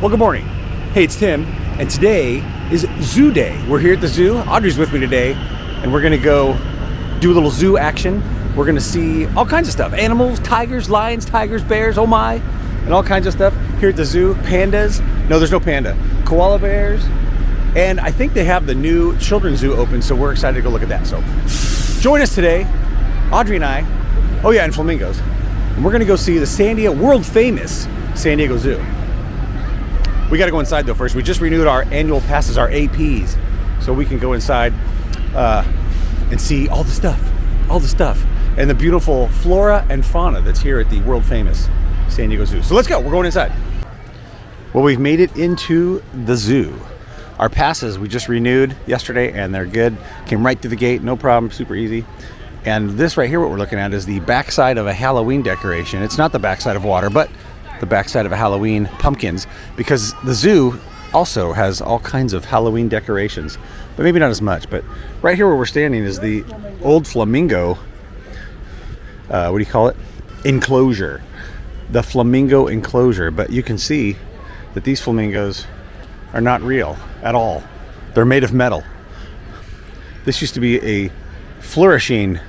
Well, good morning. Hey, it's Tim, and today is Zoo Day. We're here at the zoo. Audrey's with me today, and we're gonna go do a little zoo action. We're gonna see all kinds of stuff. Animals, tigers, lions, tigers, bears, oh my, and all kinds of stuff here at the zoo. Pandas. No, there's no panda. Koala bears. And I think they have the new children's zoo open, so we're excited to go look at that. So join us today, Audrey and I. Oh yeah, and flamingos. And we're gonna go see the world famous San Diego Zoo. We got to go inside though first. We just renewed our annual passes, our APs, so we can go inside and see all the stuff, and the beautiful flora and fauna that's here at the world famous San Diego Zoo. So let's go. We're going inside. Well, we've made it into the zoo. Our passes we just renewed yesterday, and they're good. Came right through the gate, no problem, super easy. And this right here, what we're looking at, is the backside of a Halloween decoration. It's not the backside of water, but the backside of a Halloween pumpkins, because the zoo also has all kinds of Halloween decorations, but maybe not as much. But right here where we're standing is the old Flamingo, what do you call it? Enclosure. The Flamingo enclosure. But you can see that these flamingos are not real at all. They're made of metal. This used to be a flourishing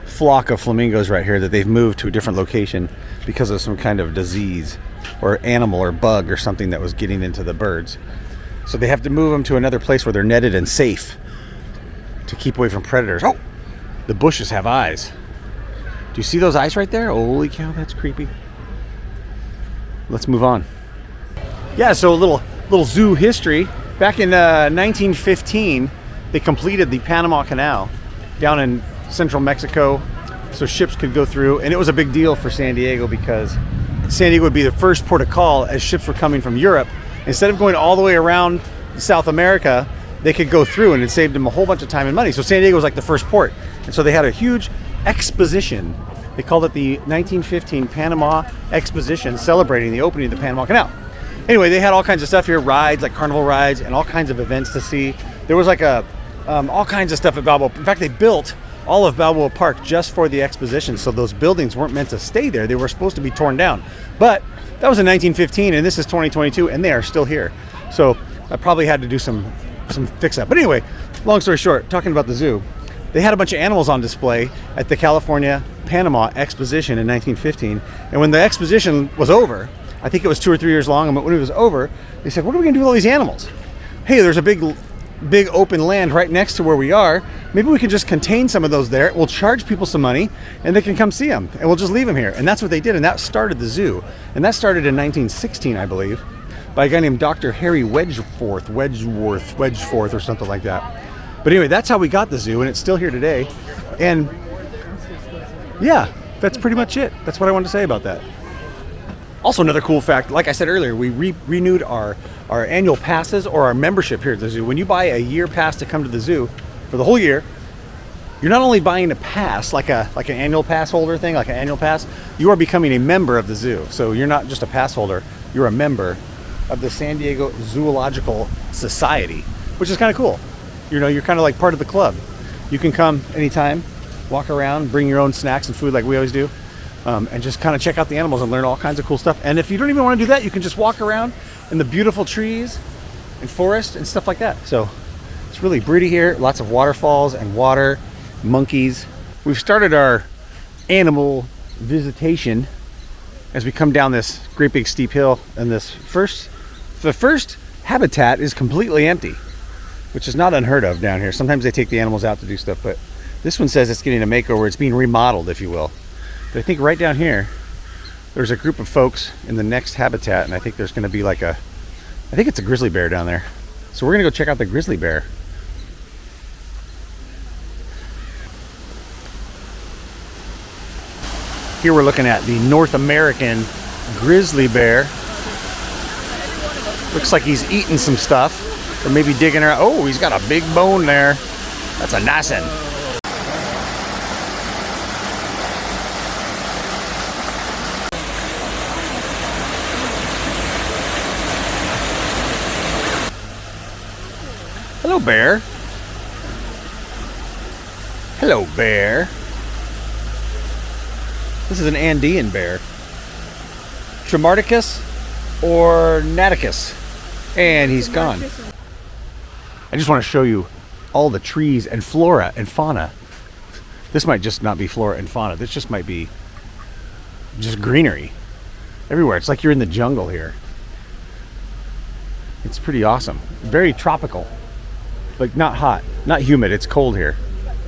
flock of flamingos right here that they've moved to a different location because of some kind of disease or animal or bug or something that was getting into the birds. So they have to move them to another place where they're netted and safe to keep away from predators. Oh, the bushes have eyes. Do you see those eyes right there? Holy cow, that's creepy. Let's move on. Yeah, so a little zoo history. Back in 1915, they completed the Panama Canal down in central Mexico, so ships could go through, and it was a big deal for San Diego because San Diego would be the first port of call as ships were coming from Europe. Instead of going all the way around South America, they could go through, and it saved them a whole bunch of time and money. So San Diego was like the first port, and so they had a huge exposition. They called it the 1915 Panama Exposition, celebrating the opening of the Panama Canal. Anyway, they had all kinds of stuff here, rides like carnival rides and all kinds of events to see. There was like all kinds of stuff at Balboa. In fact, they built all of Balboa Park just for the exposition, so those buildings weren't meant to stay there. They were supposed to be torn down. But that was in 1915, and this is 2022, and they are still here. So I probably had to do some fix up. But anyway, long story short, talking about the zoo, they had a bunch of animals on display at the California Panama Exposition in 1915. And when the exposition was over, I think it was 2 or 3 years long, but when it was over, they said, what are we gonna do with all these animals? Hey, there's a big open land right next to where we are. Maybe we can just contain some of those there. We'll charge people some money and they can come see them, and we'll just leave them here. And that's what they did, and that started the zoo. And that started in 1916, I believe, by a guy named Dr. Harry Wedgeworth or something like that. But anyway, that's how we got the zoo, and it's still here today. And yeah, that's pretty much it. That's what I wanted to say about that. Also, another cool fact, like I said earlier, we renewed our annual passes or our membership here at the zoo. When you buy a year pass to come to the zoo for the whole year, you're not only buying a pass, like an annual pass holder thing, like an annual pass, you are becoming a member of the zoo. So you're not just a pass holder, you're a member of the San Diego Zoological Society, which is kind of cool. You know, you're kind of like part of the club. You can come anytime, walk around, bring your own snacks and food like we always do. And just kind of check out the animals and learn all kinds of cool stuff. And if you don't even want to do that, you can just walk around in the beautiful trees and forest and stuff like that. So it's really pretty here. Lots of waterfalls and water, monkeys. We've started our animal visitation as we come down this great big steep hill. And the first habitat is completely empty, which is not unheard of down here. Sometimes they take the animals out to do stuff, but this one says it's getting a makeover. It's being remodeled, if you will. But I think right down here, there's a group of folks in the next habitat, and I think there's going to be I think it's a grizzly bear down there. So we're going to go check out the grizzly bear. Here we're looking at the North American grizzly bear. Looks like he's eating some stuff, or maybe digging around. Oh, he's got a big bone there. That's a nice one. Hello, bear. Hello, bear. This is an Andean bear. Tremarticus ornaticus. And he's gone. I just want to show you all the trees and flora and fauna. This might just not be flora and fauna. This just might be just greenery everywhere. It's like you're in the jungle here. It's pretty awesome. Very tropical. Like not hot, not humid. It's cold here.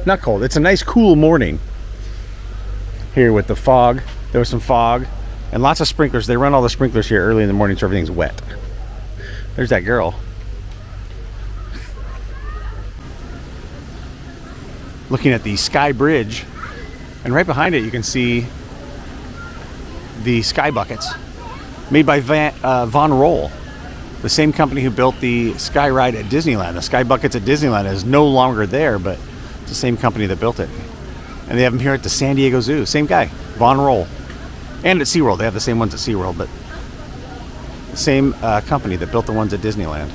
Not cold. It's a nice cool morning here with the fog. There was some fog and lots of sprinklers. They run all the sprinklers here early in the morning so everything's wet. There's that girl. Looking at the Sky Bridge, and right behind it you can see the sky buckets made by Von Roll, the same company who built the sky ride at Disneyland. The sky buckets at Disneyland is no longer there, but it's the same company that built it. And they have them here at the San Diego Zoo. Same guy, Von Roll. And at SeaWorld. They have the same ones at SeaWorld, but the same company that built the ones at Disneyland.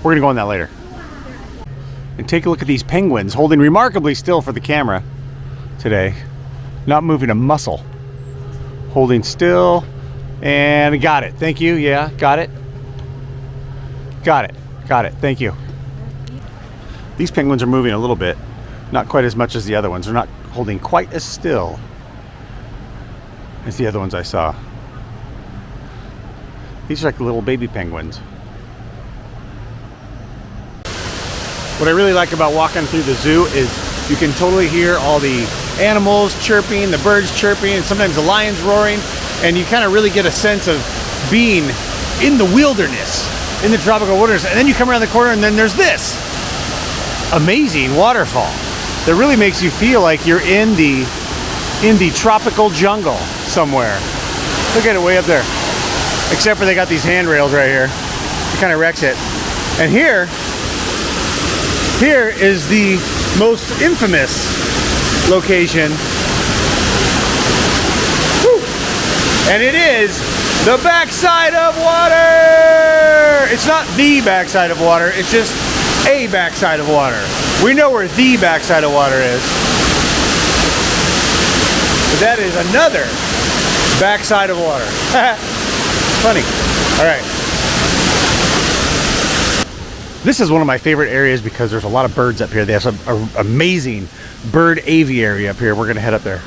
We're gonna go on that later. And take a look at these penguins holding remarkably still for the camera today. Not moving a muscle. Holding still. And got it. Thank you. Yeah, got it. Got it. Got it. Thank you. These penguins are moving a little bit. Not quite as much as the other ones. They're not holding quite as still as the other ones I saw. These are like little baby penguins. What I really like about walking through the zoo is you can totally hear all the animals chirping, the birds chirping, and sometimes the lions roaring, and you kind of really get a sense of being in the wilderness, in the tropical wilderness. And then you come around the corner and then there's this amazing waterfall that really makes you feel like you're in the tropical jungle somewhere. Look at it way up there. Except for they got these handrails right here. It kind of wrecks it. And here is the most infamous location. Woo! And it is the backside of water. It's not the backside of water. It's just a backside of water. We know where the backside of water is. But that is another backside of water. Funny. All right. This is one of my favorite areas because there's a lot of birds up here. They have some amazing bird aviary up here. We're going to head up there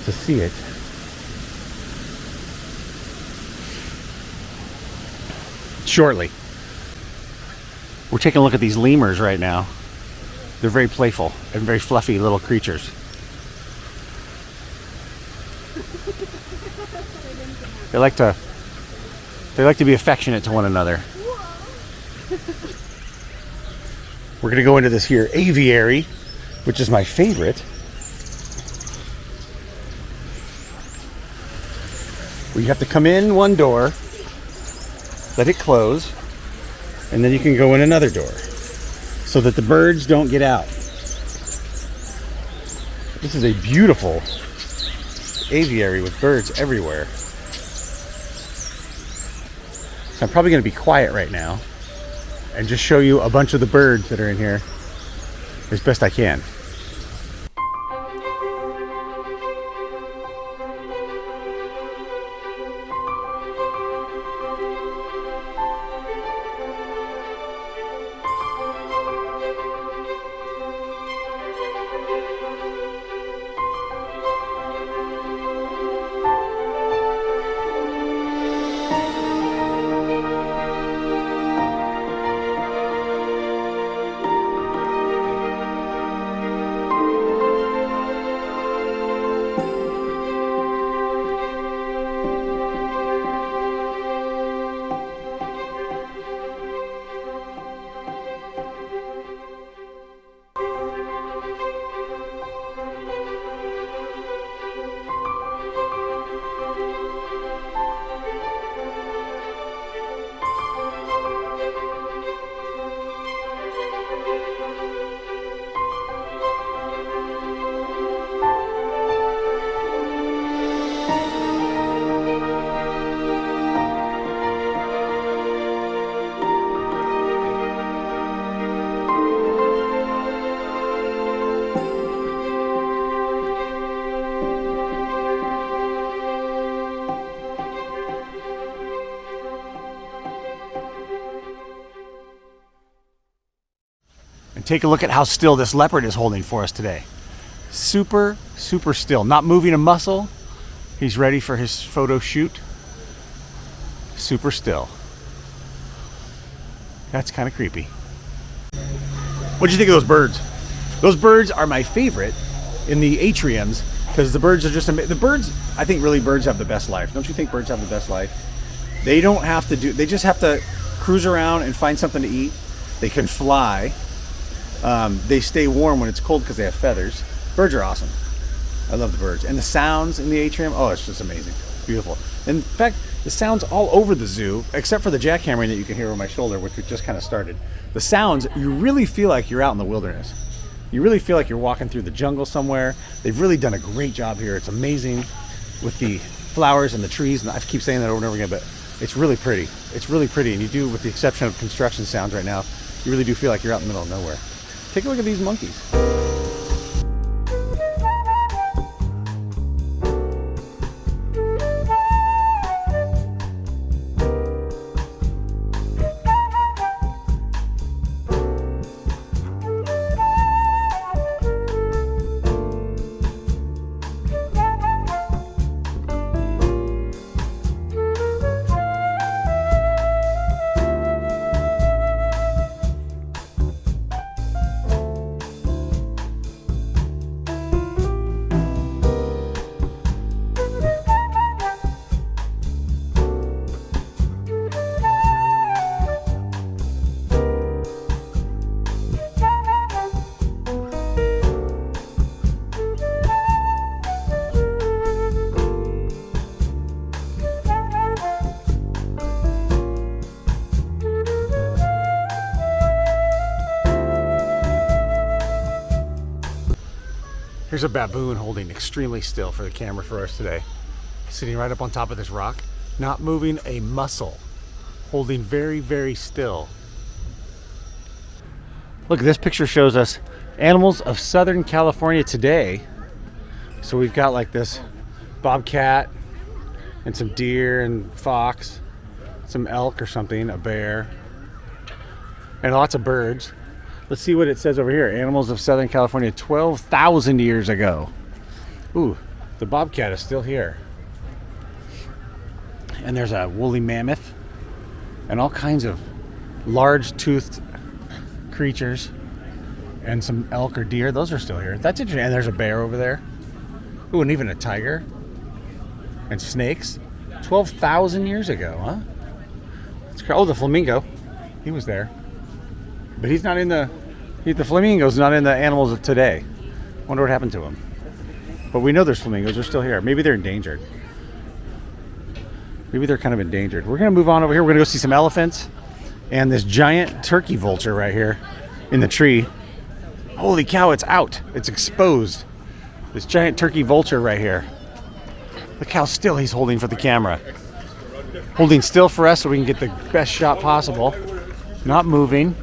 to see it. Shortly. We're taking a look at these lemurs right now. They're very playful and very fluffy little creatures. They like to be affectionate to one another. We're going to go into this here aviary, which is my favorite. Where you have to come in one door, let it close, and then you can go in another door so that the birds don't get out. This is a beautiful aviary with birds everywhere. So I'm probably going to be quiet right now and just show you a bunch of the birds that are in here as best I can. take a look at how still this leopard is holding for us today. Super, super still, not moving a muscle. He's ready for his photo shoot. Super still. That's kind of creepy. What'd you think of those birds? Those birds are my favorite in the atriums because the birds are just the birds. I think really birds have the best life. Don't you think birds have the best life? They don't have to do. They just have to cruise around and find something to eat. They can fly. They stay warm when it's cold because they have feathers. Birds are awesome. I love the birds. And the sounds in the atrium, oh, it's just amazing. Beautiful. In fact, the sounds all over the zoo, except for the jackhammering that you can hear over my shoulder, which we just kind of started. The sounds, you really feel like you're out in the wilderness. You really feel like you're walking through the jungle somewhere. They've really done a great job here. It's amazing with the flowers and the trees. And I keep saying that over and over again, but it's really pretty. It's really pretty. And you do, with the exception of construction sounds right now, you really do feel like you're out in the middle of nowhere. Take a look at these monkeys. Here's a baboon holding extremely still for the camera for us today. Sitting right up on top of this rock, not moving a muscle, holding very, very still. Look, this picture shows us animals of Southern California today. So we've got like this bobcat and some deer and fox, some elk or something, a bear, and lots of birds. Let's see what it says over here. Animals of Southern California 12,000 years ago. Ooh, the bobcat is still here. And there's a woolly mammoth and all kinds of large-toothed creatures and some elk or deer. Those are still here. That's interesting. And there's a bear over there. Ooh, and even a tiger and snakes. 12,000 years ago, huh? Oh, the flamingo. He was there. But he's not in the flamingo's not in the animals of today. Wonder what happened to him. But we know there's flamingos. They're still here. Maybe they're endangered. Maybe they're kind of endangered. We're going to move on over here. We're going to go see some elephants and this giant turkey vulture right here in the tree. Holy cow, it's out. It's exposed. This giant turkey vulture right here. Look how still he's holding for the camera. Holding still for us so we can get the best shot possible. Not moving.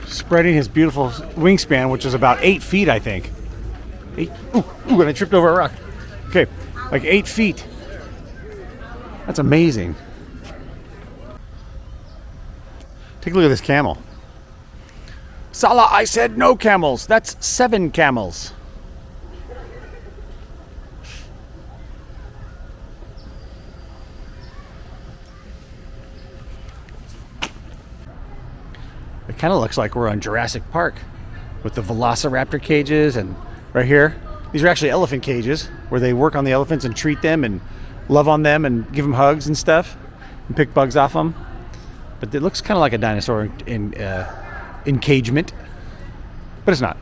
Spreading his beautiful wingspan, which is about 8 feet, I think. Ooh, and I tripped over a rock. Okay, like 8 feet. That's amazing. Take a look at this camel. Salah, I said no camels. That's 7 camels. It kind of looks like we're on Jurassic Park with the velociraptor cages, and right here, these are actually elephant cages where they work on the elephants and treat them and love on them and give them hugs and stuff and pick bugs off them. But it looks kind of like a dinosaur in encagement, but it's not.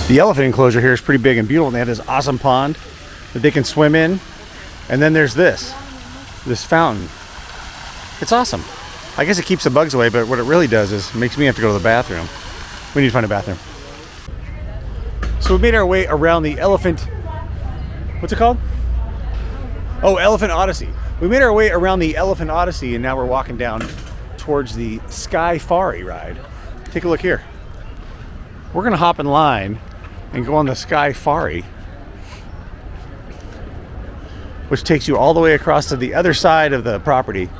The elephant enclosure here is pretty big and beautiful, and they have this awesome pond that they can swim in. And then there's this fountain. It's awesome. I guess it keeps the bugs away, but what it really does is makes me have to go to the bathroom. We need to find a bathroom. So we made our way around the elephant, what's it called? Oh, Elephant Odyssey. We made our way around the Elephant Odyssey, and now we're walking down towards the Sky Fari ride. Take a look here. we're gonna hop in line and go on the Skyfari, which takes you all the way across to the other side of the property.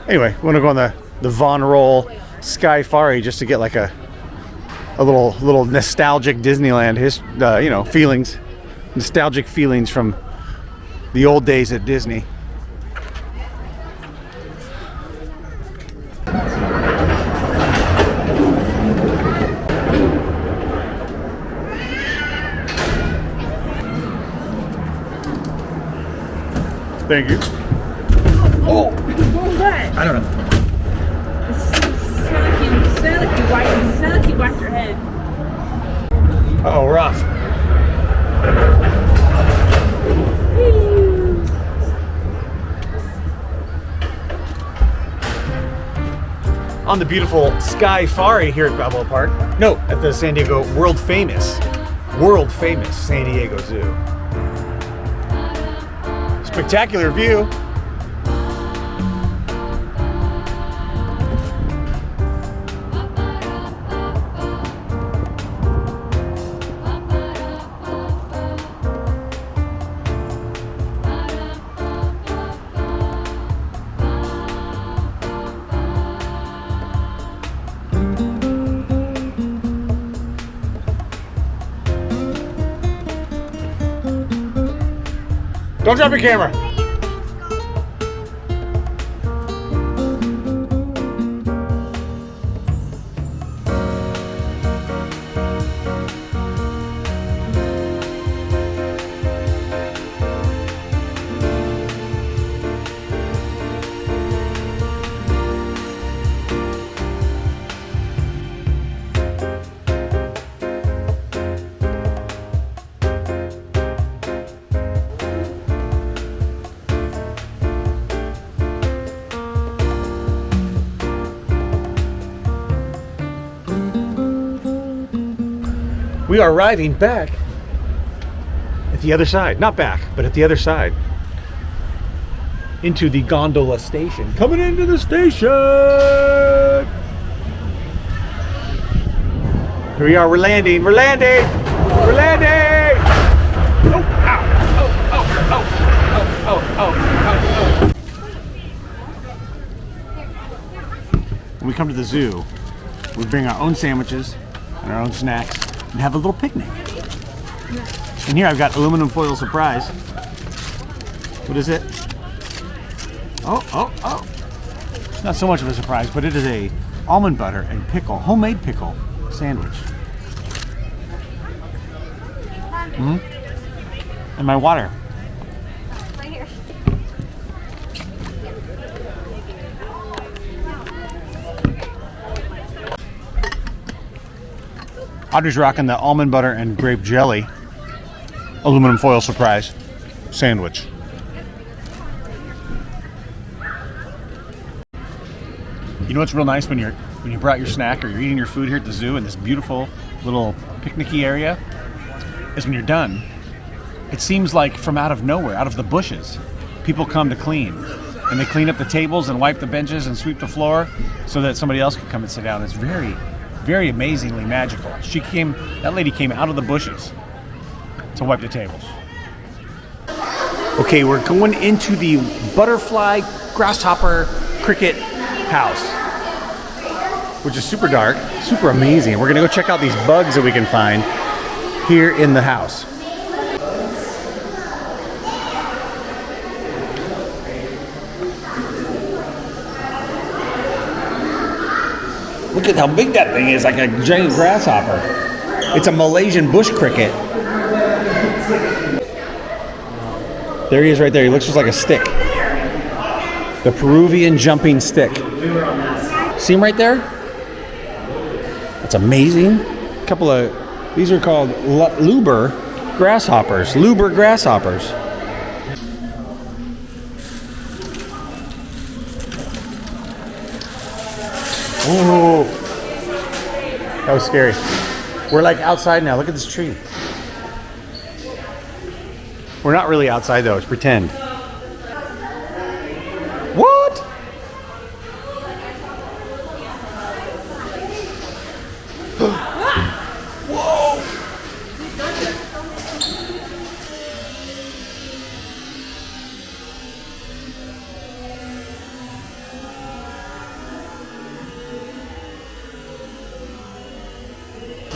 Anyway, we want to go on the Von Roll Skyfari just to get like a little nostalgic Disneyland you know, feelings, nostalgic feelings from the old days at Disney. Thank you. Oh, what was that? I don't know. It sounded like you whacked your head. Oh, rough. On the beautiful Skyfari here at Balboa Park. No, at the San Diego world famous San Diego Zoo. Spectacular view. Don't drop your camera. We are arriving back at the other side. Not back, but at the other side. Into the gondola station. Coming into the station! Here we are, we're landing, we're landing! We're landing! Oh, ow, oh, oh, oh, oh, oh, oh, oh. When we come to the zoo, we bring our own sandwiches and our own snacks and have a little picnic. And here I've got aluminum foil surprise. What is it? Oh, oh, oh. It's not so much of a surprise, but it is a almond butter and pickle, homemade pickle sandwich. And my water. Right here. Audrey's rocking the almond butter and grape jelly aluminum foil surprise sandwich. You know what's real nice when you brought your snack or you're eating your food here at the zoo in this beautiful little picnicky area is when you're done, it seems like from out of nowhere, out of the bushes, people come to clean. And they clean up the tables and wipe the benches and sweep the floor so that somebody else can come and sit down. It's very, very amazingly magical. That lady came out of the bushes to wipe the tables. Okay, we're going into the butterfly, grasshopper, cricket house, which is super dark, super amazing. We're gonna go check out these bugs that we can find here in the house. Look at how big that thing is, like a giant grasshopper. It's a Malaysian bush cricket. There he is right there. He looks just like a stick. The Peruvian jumping stick. See him right there? That's amazing. A couple of, these are called Lemurs grasshoppers. Lemurs grasshoppers. Oh, that was scary. We're like outside now. Look at this tree. We're not really outside though. It's pretend. What?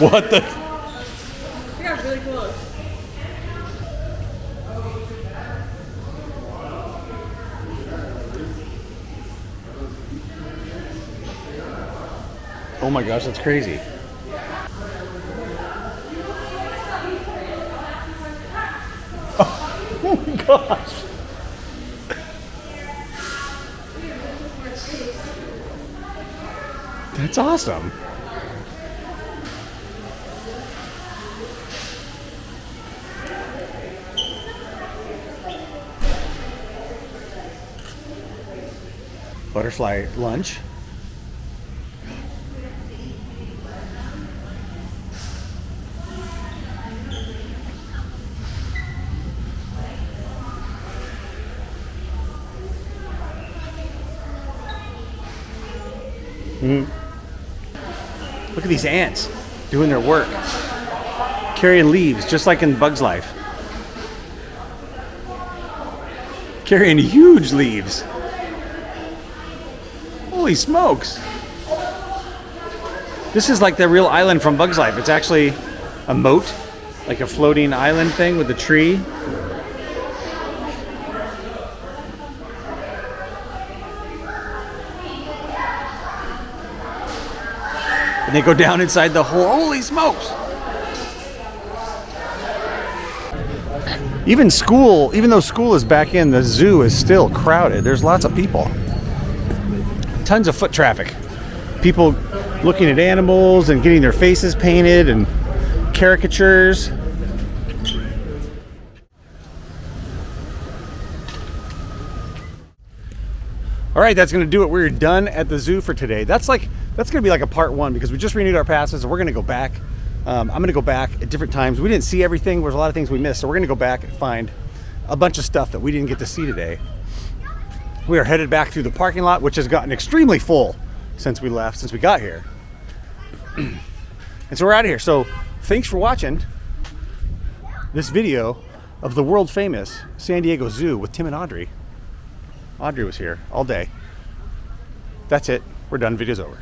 What the? We got really close. Oh my gosh, that's crazy. Oh my gosh. That's awesome. Butterfly lunch. Look at these ants doing their work, carrying leaves just like in Bug's Life. Carrying huge leaves. Holy smokes. This is like the real island from Bug's Life. It's actually a moat, like a floating island thing with a tree. And they go down inside the hole. Holy smokes! Even though school is back in, the zoo is still crowded. There's lots of people. Tons of foot traffic. People looking at animals and getting their faces painted and caricatures. All right, that's going to do it. We're done at the zoo for today. That's going to be like a part one because we just renewed our passes and we're going to go back. I'm going to go back at different times. We didn't see everything. There's a lot of things we missed. So we're going to go back and find a bunch of stuff that we didn't get to see today. We are headed back through the parking lot, which has gotten extremely full since we got here. And so we're out of here. So thanks for watching this video of the world famous San Diego Zoo with Tim and Audrey. Audrey was here all day. That's it. We're done. Video's over.